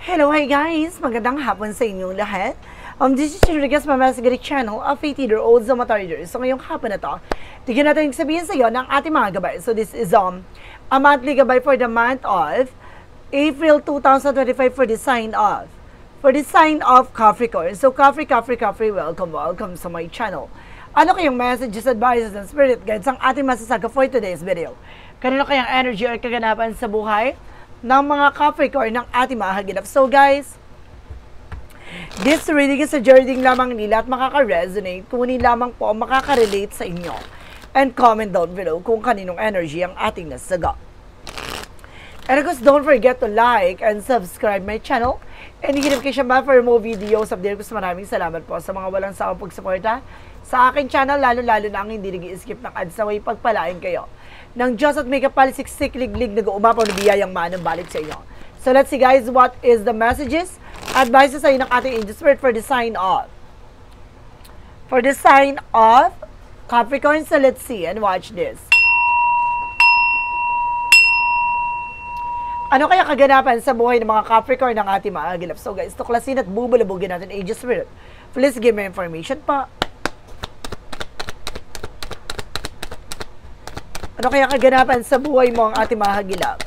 Hello, hi guys! Magandang hapon sa inyong lahat. This is Rodriguez, Mamasigari Channel of 80-year-olds sa Matariders. So ngayong hapon na to, tignan natin yung sabihin sa iyo ng ating mga gabay. So this is a monthly gabay for the month of April 2025 for the sign of Capricorn. So Capri, welcome sa my channel. Ano kayong messages, advices, and spirit guides ang ating masasaga for today's video? Kanino kayang energy or kaganapan sa buhay ng mga Capricorn ng ating mga hagilap? So guys, this reading is a journey lamang nila at makaka-resonate kung hindi lamang po makaka-relate sa inyo. And comment down below kung kaninong energy ang ating nasaga. And of course, don't forget to like and subscribe my channel. And hit notification bell for more videos. Update ko sa maraming salamat po sa mga walang sawang pagsuporta sa aking channel, lalo-lalo na ang hindi nag-i-skip ng ads na way pagpalain kayo ng Diyos at may kapaliksik liglig nag-uumapaw na biyayang manang balik sa inyo. So let's see guys, what is the messages, advices sa inyo ng ating angel spirit for the sign of Capricorn. So let's see and watch this. Ano kaya kaganapan sa buhay ng mga Capricorn ng ating mga hagilap? So guys, tuklasin at bubulabugin natin angel spirit. Please give me information pa. Ano kaya kaganapan sa buhay mo ang ating mga hagilap?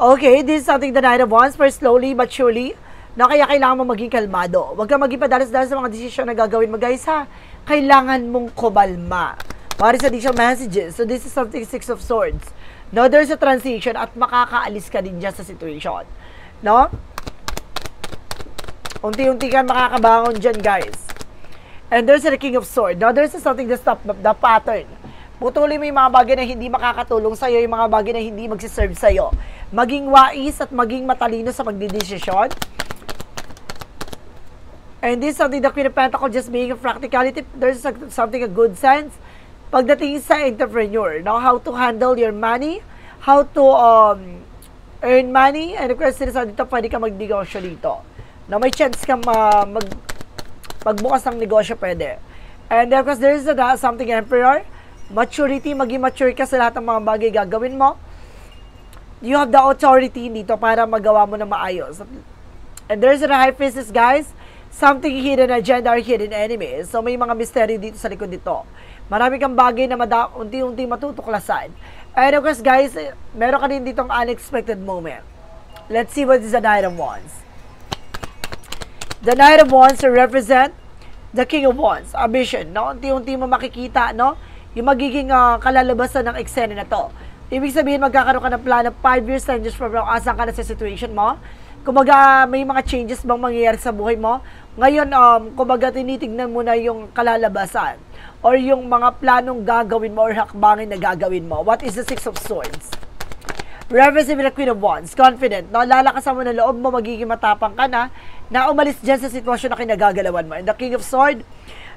Okay, this is something that I have once, for slowly but surely, na kaya kailangan mo maging kalmado. Huwag kang maging padalas-dalas sa mga desisyon na gagawin mo guys ha. Kailangan mong kumalma. Para sa additional messages, so this is something 6 of Swords. No, there's a transition at makakaalis ka din dyan sa situation. No? Unti-unti ka makakabangon dyan guys. And there's a King of Swords. No, there's something that stop the pattern. Putulin mo yung mga bagay na hindi makakatulong sa'yo, yung mga bagay na hindi magsiserve sa'yo. Maging wais at maging matalino sa pagdidesisyon. And this is something the Queen of Pentacles, just being a practicality, there's something a good sense. Pagdating sa entrepreneur, no? How to handle your money, how to earn money, and of course, dito pwede ka magnegosyo dito. No, may chance ka magbukas ng negosyo pwede. And of course, there is something Emperor, maturity, maging mature ka sa lahat ng mga bagay gagawin mo. You have the authority dito para magawa mo na maayos. And there's a High Priestess, guys. Something hidden agenda or hidden enemies. So, may mga mystery dito sa likod dito. Marami kang bagay na unti-unti matutuklasan. And of course, guys, meron ka din ditong unexpected moment. Let's see what is the Knight of Wands. The Knight of Wands represent the King of Wands. A vision, no? Unti-unti mo makikita, no? Yung magiging kalalabasan ng eksena na to. Ibig sabihin, magkakaroon ka ng plan of 5 years, 10 years from now, asan ka na sa situation mo. Kumbaga, may mga changes bang mangyayari sa buhay mo. Ngayon, kumbaga, tinitignan mo na yung kalalabasan or yung mga planong gagawin mo or hakbangin na gagawin mo. What is the 6 of Swords? Represent the Queen of Wands. Confident, no? Lalakasan mo na loob mo, magiging matapang ka na umalis dyan sa sitwasyon na kinagagalawan mo. And the King of Swords,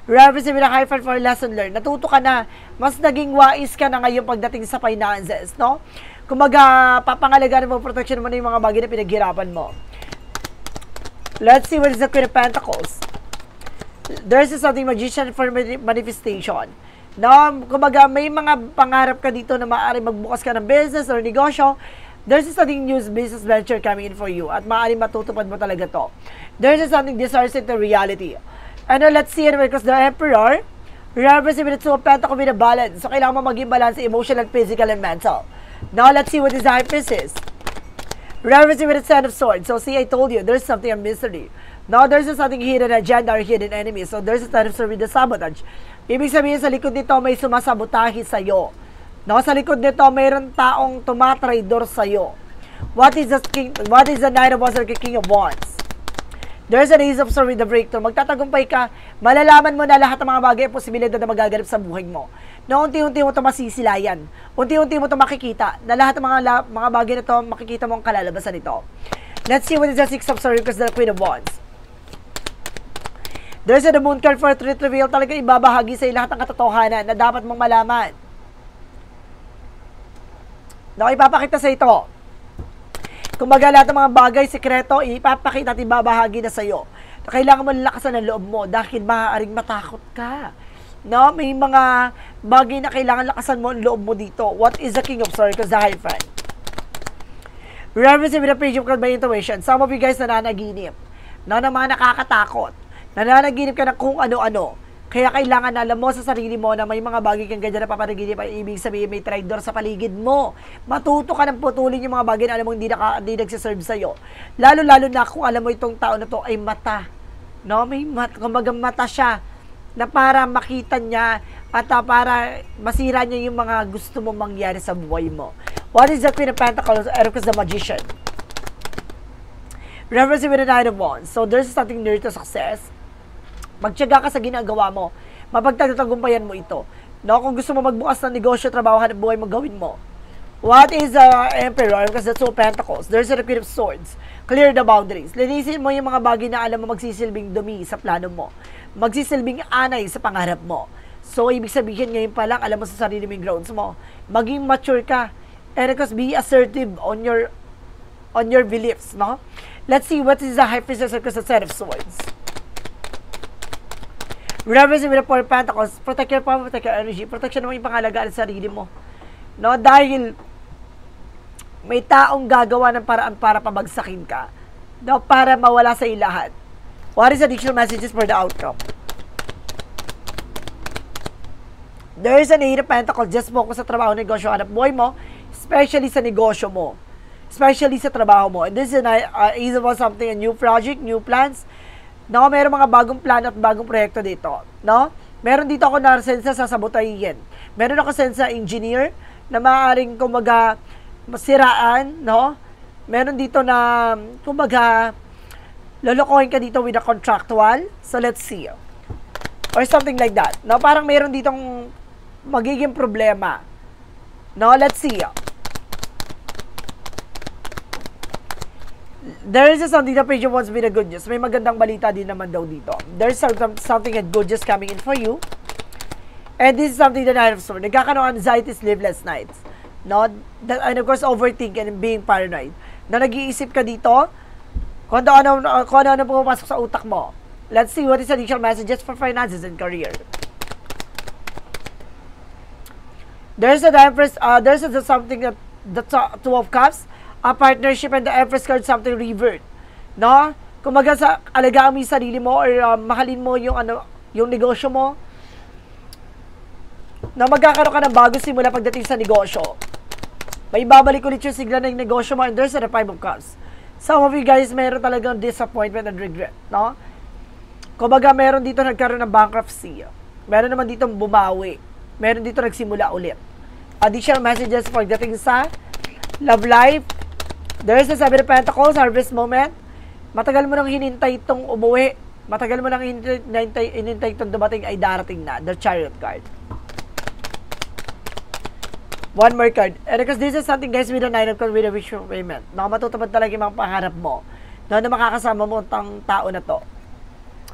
represent with a high five for lesson learned. Natuto ka na, mas naging wais ka na ngayon pagdating sa finances, no? Kumbaga, papangalagaan mo, protection mo na yung mga bagay na pinaghirapan mo. Let's see what is the Queen of Pentacles. There's something magician for manifestation. No? Kumbaga, may mga pangarap ka dito na maaari magbukas ka ng business or negosyo. There's something new business venture coming in for you at maaari matutupad mo talaga to. There's something desires into reality. And let's see it because the Emperor represents with the 2 of Pentacles with a balance. So, kailangan mo maging balance emotional, physical, and mental. Now, let's see what is the High Priestess. Represents with the 10 of Swords. So, see, I told you, there's something a mystery. Now, there's something hidden agenda or hidden enemy. So, there's a 10 of Swords with the sabotage. Ibig sabihin, sa likod nito, may sumasabotahe sa'yo. No, sa likod nito, mayroon taong tumatraidor sa'yo. What is the Knight of Wands or the King of Wands? There's an Ace of Swords with the breakthrough. Magtatagumpay ka, malalaman mo na lahat ng mga bagay at posibilidad na magaganap sa buhay mo. Na unti-unti mo ito masisilayan. Unti-unti mo ito makikita. Na lahat ng mga bagay na ito, makikita mo ang kalalabasan nito. Let's see what is the 6 of Swords because the Queen of Wands. There's a Moon card for truth reveal. Talaga ibabahagi sa lahat ng katotohanan na dapat mong malaman. Na ipapakita sa ito. Kumbaga, lahat ng mga bagay, sekreto, ipapakita at ibabahagi na sa'yo. Kailangan mo lakasan ang loob mo dahil maaaring matakot ka. No? May mga bagay na kailangan lakasan mo ang loob mo dito. What is the King of Swords? Because the High Five. Reference with the page of by intuition. Some of you guys nananaginip. Na naman nakakatakot. Nananaginip ka na kung ano-ano. Kaya kailangan na alam mo sa sarili mo na may mga bagay kang ganyan na papanaginip ay ibig sabihin may traitor sa paligid mo. Matuto ka ng putulin yung mga bagay na alam mo hindi nagsiserve sa'yo. Lalo-lalo na kung alam mo itong tao na to ay mata. No? May kumbaga mata siya na para makita niya at para masira niya yung mga gusto mong mangyari sa buhay mo. What is the Queen of Pentacles? Ericus the Magician. Reference with the Nine of Wands. So there's something near to success. Magtiyaga ka sa ginagawa mo. Mapagtatagumpayan mo ito. No? Kung gusto mo magbukas ng negosyo, trabaho, hanap buhay mo, gawin mo. What is Emperor? Because that's all Pentacles. There's a Queen of Swords. Clear the boundaries. Linisin mo yung mga bagay na alam mo magsisilbing dumi sa plano mo. Magsisilbing anay sa pangarap mo. So, ibig sabihin ngayon pa lang, alam mo sa sarili mo yung grounds mo. Maging mature ka. And because be assertive on your beliefs, no? Let's see what is the High Priestess because the Ten of Swords. Reference with the Four of Pentacles, protect your power, protect your energy, protection naman yung pangalagaan sa sarili mo. No? Dahil may taong gagawa ng paraan para pabagsakin ka. No? Para mawala sa lahat. What is additional messages for the outcome? There is an Eight of Pentacles, just focus sa trabaho, negosyo, hanap buhay mo, especially sa negosyo mo. Especially sa trabaho mo. And this is is about something, a new project, new plans. No, meron mga bagong plano at bagong proyekto dito. No? Meron dito ako na sensa sa sabotahin. Meron ako sensa engineer na maaaring kumaga masiraan, no? Meron dito na kumaga lolokohin ka dito with a contractual. So let's see. Or something like that. No, parang meron ditong magiging problema. No, let's see. There is something that page wants to be the good news. May magandang balita din naman daw dito. There's something that good just coming in for you. And this is something that I have seen. Nagkakaroon anxiety, sleepless nights. No? And of course, overthinking and being paranoid. Na nag-iisip ka dito, kung ano pumapasok sa utak mo. Let's see what is additional messages for finances and career. There's something that the Two of Cups, a partnership, and the Empress card, something revert. No? Kumaga sa alagaan mo yung sarili mo or mahalin mo yung negosyo mo. Na magkakaroon ka ng bago simula pagdating sa negosyo. May babalik ulit yung sigla ng negosyo mo, and there's the Five of Cups. Some of you guys meron talagang disappointment and regret. No? Kumaga meron dito nagkaroon ng bankruptcy. Meron naman dito bumawi. Meron dito nagsimula ulit. Additional messages pagdating sa love life. There's the Seven of Pentacles, harvest moment. Matagal mo nang hinintay itong umuwi. Matagal mo nang hinintay itong dumating ay darating na. The Chariot card. One more card. And because this is something guys with a Nine of Cups with a wish of payment. Na matutupad talaga yung mga pangarap mo. Na makakasama mo ang tao na to.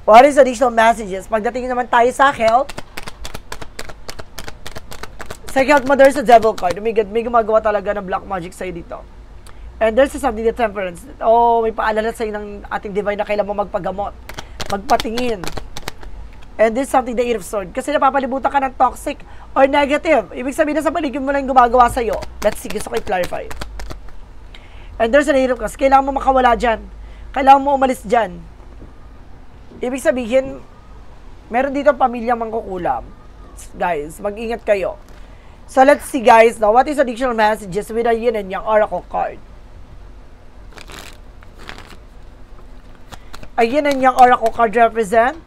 What is additional messages? Pagdating naman tayo sa health. Sa health mo, there's a Devil card. May gumagawa talaga ng black magic sa'yo dito. And there's something that temperance. Oh, may paalala sa'yo ng ating divine na kailan mo magpagamot. Magpatingin. And this is something the Eight of Swords. Kasi napapalibutan ka ng toxic or negative. Ibig sabihin na sa paligid mo lang gumagawa sa'yo. Let's see. Gusto ko i-clarify. And there's an Eight of Cups. Kailangan mo makawala dyan. Kailangan mo umalis dyan. Ibig sabihin, meron dito pamilyang mangkukulam. Guys, mag-ingat kayo. So let's see guys, now what is additional messages with a Yin and Yang Oracle card? A Yin and Yang Oracle card represent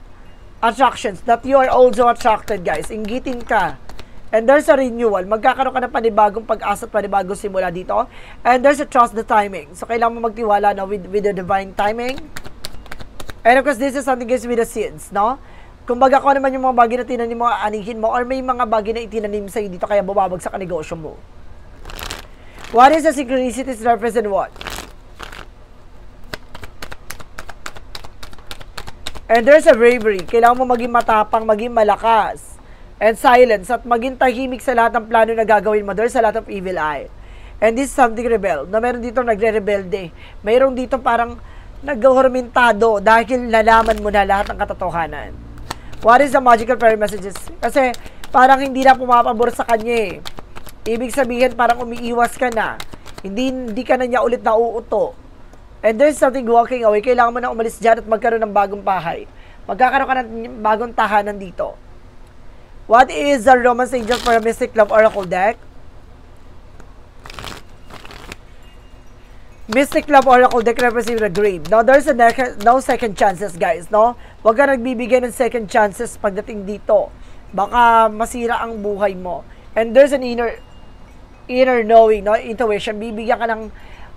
attractions that you are also attracted guys. Inggitin ka. And there's a renewal. Magkakaroon ka ng panibagong pag-asa at panibagong simula dito. And there's a trust the timing. So kailangan mo magtiwala na with the divine timing. And of course, this is something guys with the seeds, no? Kumbaga kung naman yung mga bagay na tinanim mo, anihin mo, or may mga bagay na itinanim sa'yo dito kaya bumabagsak ang negosyo mo. What is the synchronicities represent what? And there's a bravery. Kailangan mo maging matapang, maging malakas, and silence, at maging tahimik sa lahat ng plano na gagawin mo. There's a lot of evil eye. And this is something rebel. Na meron dito nagre-rebelde. Mayroon dito parang nag-hormentado dahil nalaman mo na lahat ng katotohanan. What is the magical prayer messages? Kasi parang hindi na pumapabor sa kanya eh. Ibig sabihin parang umiiwas ka na. Hindi ka na niya ulit nauuto. And there's something walking away. Kailangan mo na umalis dyan at magkaroon ng bagong bahay. Magkakaroon ka ng bagong tahanan dito. What is the Romance Angel for a Mystic Love Oracle deck? Mystic Love Oracle deck represents the grave. Now, there's no second chances, guys, no? Huwag ka nagbibigay ng second chances pagdating dito. Baka masira ang buhay mo. And there's an inner knowing, no? Intuition. Bibigyan ka ng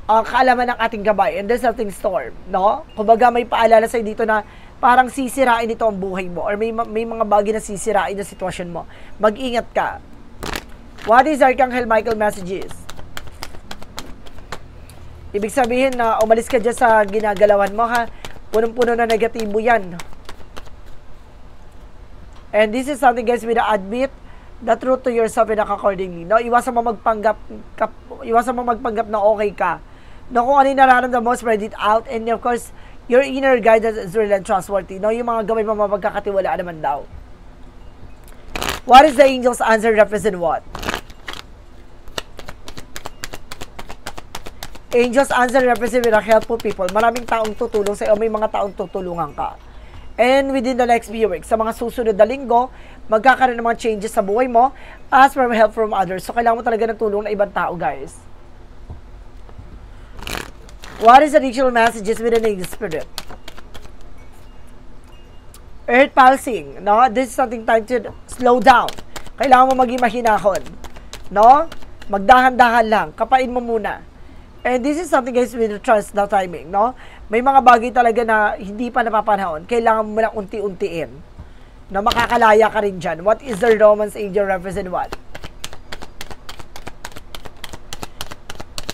kaalaman ng ating gabay. And there's something storm, no? Kumbaga may paalala sa'yo dito na parang sisirain ito ang buhay mo or may mga bagay na sisirain na sitwasyon mo. Mag-ingat ka. What is Archangel Michael messages? Ibig sabihin na umalis ka dyan sa ginagalawan mo, ha? Punong-puno na negatibo yan. And this is something, guys, with admit the truth to yourself and act accordingly. No? Iwasan mo magpanggap na okay ka. No, kung ano yung nararamdaman mo, spread it out. And of course, your inner guidance is real and trustworthy. No, yung mga gawin mo mapagkakatiwalaan naman daw. What is the angel's answer represent what? Angel's answer represent with a helpful people. Maraming taong tutulong sa'yo. May mga taong tutulungan ka. And within the next few weeks, sa mga susunod na linggo, magkakaroon ng mga changes sa buhay mo. Ask for help from others. So, kailangan mo talaga ng tulong ng ibang tao, guys. What is the additional messages with an angel spirit? Earth pulsing, no? This is something time to slow down. Kailangan mo maging mahinahon, no? Magdahan-dahan lang. Kapain mo muna. And this is something, guys, with the trust, the timing, no? May mga bagay talaga na hindi pa napapanahon. Kailangan mo lang unti-untiin. Na makakalaya ka rin dyan. What is the Romance Angel represent what?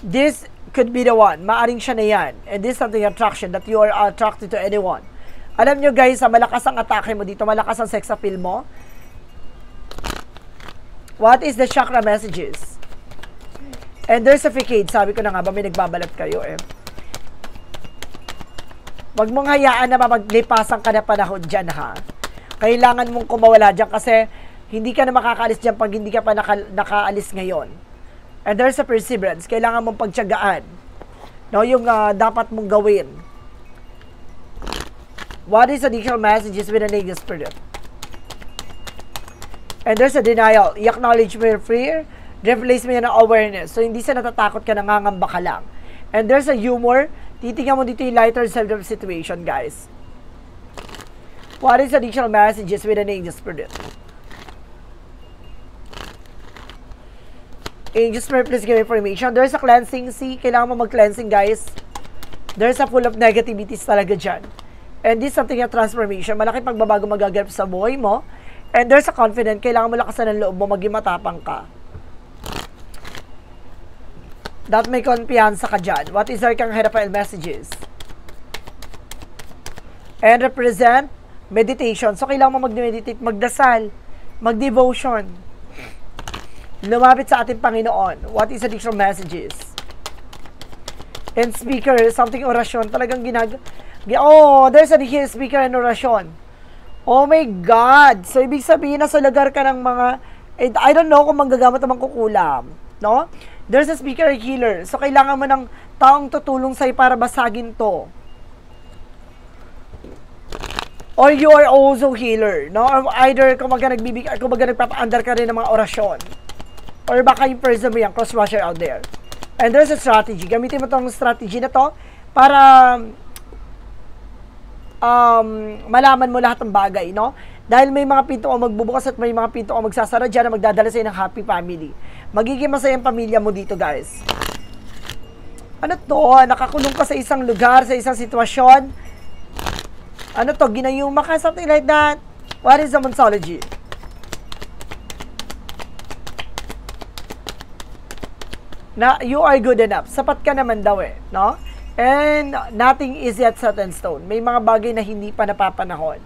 This could be the one. Maaring siya na yan. And this is something attraction that you are attracted to anyone. Alam nyo, guys, malakas ang atake mo dito. Malakas ang sex appeal mo. What is the chakra messages? And there's a facade. Sabi ko na nga ba, may nagbabalat kayo eh. Wag mong hayaan na maglipasan ka na panahon dyan, ha? Kailangan mong kumawala dyan kasi hindi ka na makakaalis dyan pag hindi ka pa nakaalis ngayon. And there's a perseverance. Kailangan mong pagtiyagaan. No, yung dapat mong gawin. What is additional messages with an angel spirit? And there's a denial. I-acknowledge mo your fear. Replace mo yan ng awareness. So, hindi sa natatakot ka, nangangamba ka lang. And there's a humor. Titingnan mo dito yung lighter side of the situation, guys. What is additional messages with an angel spirit? Angel spirit, please give information. There's a cleansing. See, kailangan mo mag-cleansing, guys. There's a full of negativities talaga dyan. And this is something a transformation. Malaki pagbabago magaganap sa buhay mo. And there's a confident. Kailangan mo lakasan ng loob mo. Maging matapang ka. That may kumpiyansa ka dyan. What is our Archangel messages? And represent meditation. So, kailangan mo mag-meditate, magdasal, mag-devotion. Lumapit sa ating Panginoon. What is additional messages? And speaker, something orasyon. Talagang oh, there's a speaker and orasyon. Oh my God! So, ibig sabihin na sa lugar ka ng mga, I don't know kung manggagamot o mangkukulam. No? There's a speaker and healer. So, kailangan mo ng taong tutulong sa'yo para basagin to. Or you are also healer. No? Or either, kung nagpapa-under ka rin ng mga orasyon. Or baka yung person mo yan, cross-washer out there. And there's a strategy. Gamitin mo tong strategy na to para malaman mo lahat ng bagay, no? Dahil may mga pinto ang magbubukas at may mga pinto ang magsasara dyan na magdadala sa'yo ng happy family. Magiging masayang pamilya mo dito, guys. Ano to? Nakakulong ka sa isang lugar, sa isang sitwasyon. Ano to? Ginayuma ka? Something like that. What is the Monsology? Na you are good enough. Sapat ka naman daw eh, no? And nothing is yet set in stone. May mga bagay na hindi pa napapanahon.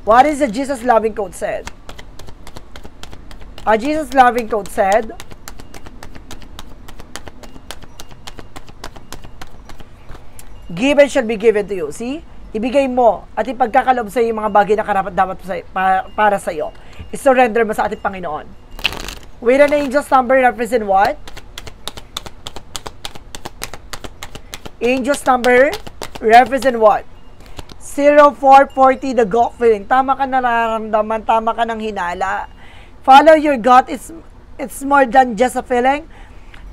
What is the Jesus loving quote said? A Jesus loving quote said, given shall be given to you. See? Ibigay mo at ipagkakalob sa iyo yung mga bagay na karapat dapat para sa iyo. I-surrender mo sa ating Panginoon. With an angel's number represent what? Angels number represent what? 0440, the gut feeling. Tama ka nararamdaman, tama ka ng hinala. Follow your gut. It's more than just a feeling.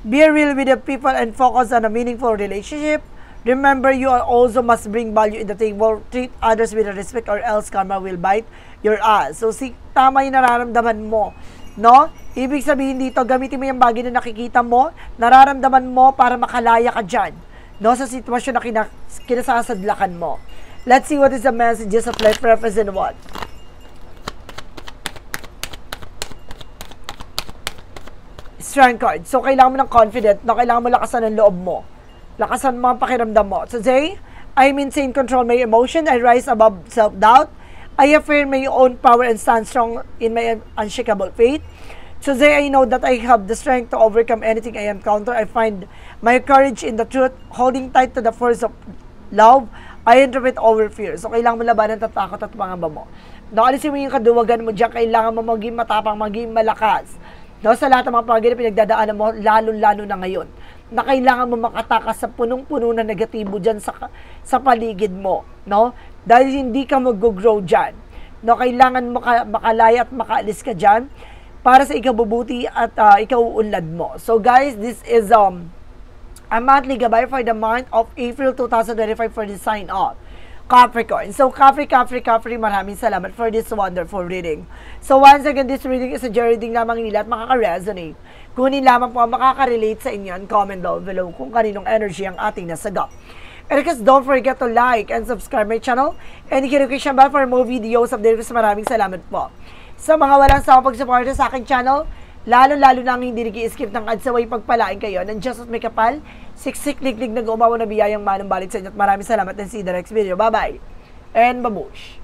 Be real with the people and focus on a meaningful relationship. Remember, you also must bring value in the table. Treat others with respect or else karma will bite your ass. So, tama yung nararamdaman mo. No? Ibig sabihin dito, gamitin mo yung bagay na nakikita mo, nararamdaman mo para makalaya ka dyan. No? Sa sitwasyon na kinasasadlakan mo. Let's see what is the messages of life represent what? Strength card. So, kailangan mo ng confident, no? Kailangan mo lakasan ang loob mo. Lakasan mo ang pakiramdam mo. So, say, I maintain control my emotion. I rise above self-doubt. I affirm my own power and stand strong in my unshakable faith. Today, I know that I have the strength to overcome anything I encounter. I find my courage in the truth, holding tight to the force of love. I interpret over fear. So, kailangan mo labanan at takot at pangamba mo. Alisin mo yung kaduwagan mo dyan. Kailangan mo maging matapang, maging malakas. No, sa lahat ng mga pagiging pinagdadaanan mo, lalo-lalo na ngayon, na kailangan mo makatakas sa punong-puno na negatibo dyan sa paligid mo. No? Dahil hindi ka mag-grow dyan. No, kailangan makalaya at makaalis ka dyan para sa ikabubuti at ikauunlad mo. So guys, this is a monthly gabay for the month of April 2025 for the sign of Capricorn. So, Capri, maraming salamat for this wonderful reading. So, once again, this reading is a reading lamang nila at makaka-resonate. Kunin lamang po ang makaka-relate sa inyo and comment down below kung kaninong energy ang ating nasagap. And because don't forget to like and subscribe my channel and hit the notification bell for more videos update. Maraming salamat po. Sa mga walang sawang pag-suporta sa aking channel, lalo-lalo na ang hindi nag-i-skip ng ads, away pagpalain kayo ng Diyos at may kapal, siksik, liglig, nag-uumawa na biyayang manong balik sa inyo at maraming salamat and see you the next video. Bye-bye and babush!